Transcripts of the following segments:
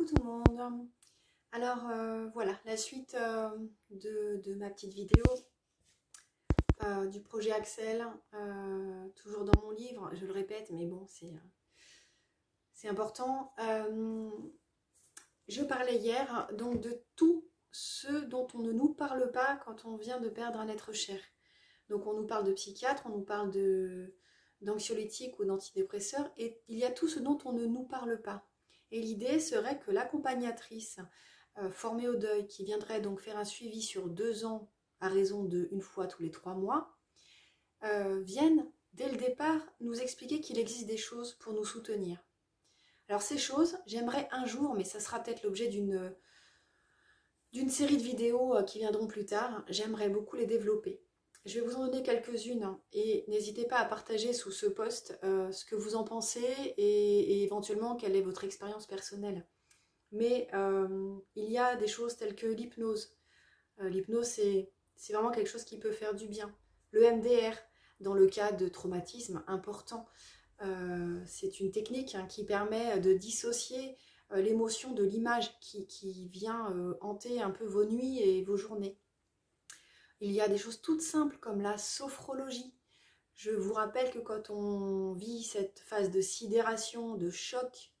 Coucou tout le monde. Alors voilà, la suite de ma petite vidéo du projet Axel, toujours dans mon livre, je le répète, mais bon, c'est important. Je parlais hier donc de tout ce dont on ne nous parle pas quand on vient de perdre un être cher. Donc on nous parle de psychiatre, on nous parle d'anxiolytiques ou d'antidépresseurs, et il y a tout ce dont on ne nous parle pas. Et l'idée serait que l'accompagnatrice formée au deuil, qui viendrait donc faire un suivi sur 2 ans à raison d'une fois tous les 3 mois, vienne dès le départ nous expliquer qu'il existe des choses pour nous soutenir. Alors ces choses, j'aimerais un jour, mais ça sera peut-être l'objet d'une série de vidéos qui viendront plus tard, j'aimerais beaucoup les développer. Je vais vous en donner quelques-unes et n'hésitez pas à partager sous ce post ce que vous en pensez et éventuellement quelle est votre expérience personnelle. Mais il y a des choses telles que l'hypnose. L'hypnose, c'est vraiment quelque chose qui peut faire du bien. Le MDR, dans le cas de traumatisme important, c'est une technique qui permet de dissocier l'émotion de l'image qui vient hanter un peu vos nuits et vos journées. Il y a des choses toutes simples comme la sophrologie. Je vous rappelle que quand on vit cette phase de sidération, de choc,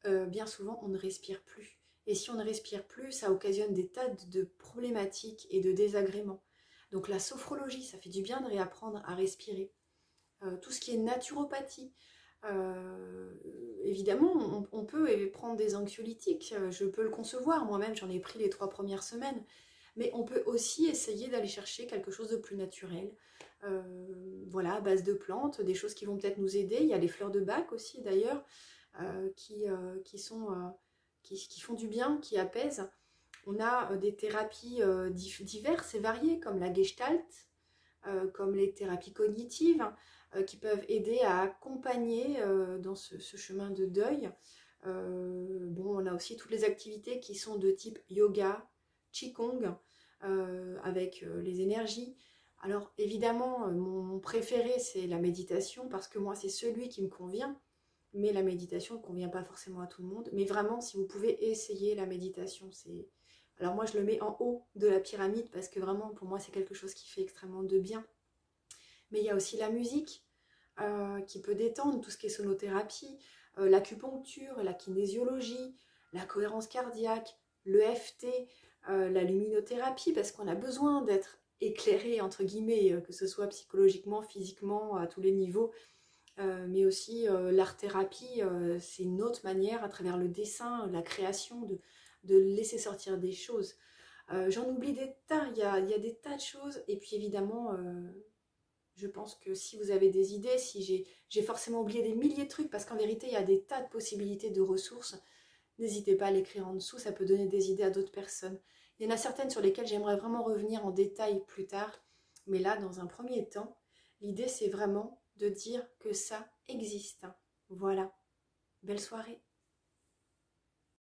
bien souvent on ne respire plus. Et si on ne respire plus, ça occasionne des tas de problématiques et de désagréments. Donc la sophrologie, ça fait du bien de réapprendre à respirer. Tout ce qui est naturopathie, évidemment on peut prendre des anxiolytiques, je peux le concevoir, moi-même j'en ai pris les 3 premières semaines, mais on peut aussi essayer d'aller chercher quelque chose de plus naturel, voilà, à base de plantes, des choses qui vont peut-être nous aider. Il y a les fleurs de Bach aussi d'ailleurs, qui font du bien, qui apaisent. On a des thérapies diverses et variées comme la gestalt, comme les thérapies cognitives, qui peuvent aider à accompagner dans ce chemin de deuil. Bon, on a aussi toutes les activités qui sont de type yoga, qigong, avec les énergies. Alors évidemment, mon préféré c'est la méditation parce que moi c'est celui qui me convient, mais la méditation ne convient pas forcément à tout le monde. Mais vraiment, si vous pouvez essayer la méditation, c'est... Alors moi je le mets en haut de la pyramide parce que vraiment pour moi c'est quelque chose qui fait extrêmement de bien. Mais il y a aussi la musique qui peut détendre, tout ce qui est sonothérapie, l'acupuncture, la kinésiologie, la cohérence cardiaque, l'EFT, la luminothérapie, parce qu'on a besoin d'être éclairé, entre guillemets, que ce soit psychologiquement, physiquement, à tous les niveaux, mais aussi l'art-thérapie, c'est une autre manière, à travers le dessin, la création, de laisser sortir des choses. J'en oublie des tas, il y a des tas de choses, et puis évidemment... je pense que si vous avez des idées, si j'ai forcément oublié des milliers de trucs, parce qu'en vérité, il y a des tas de possibilités de ressources, n'hésitez pas à l'écrire en dessous, ça peut donner des idées à d'autres personnes. Il y en a certaines sur lesquelles j'aimerais vraiment revenir en détail plus tard, mais là, dans un premier temps, l'idée, c'est vraiment de dire que ça existe. Voilà. Belle soirée.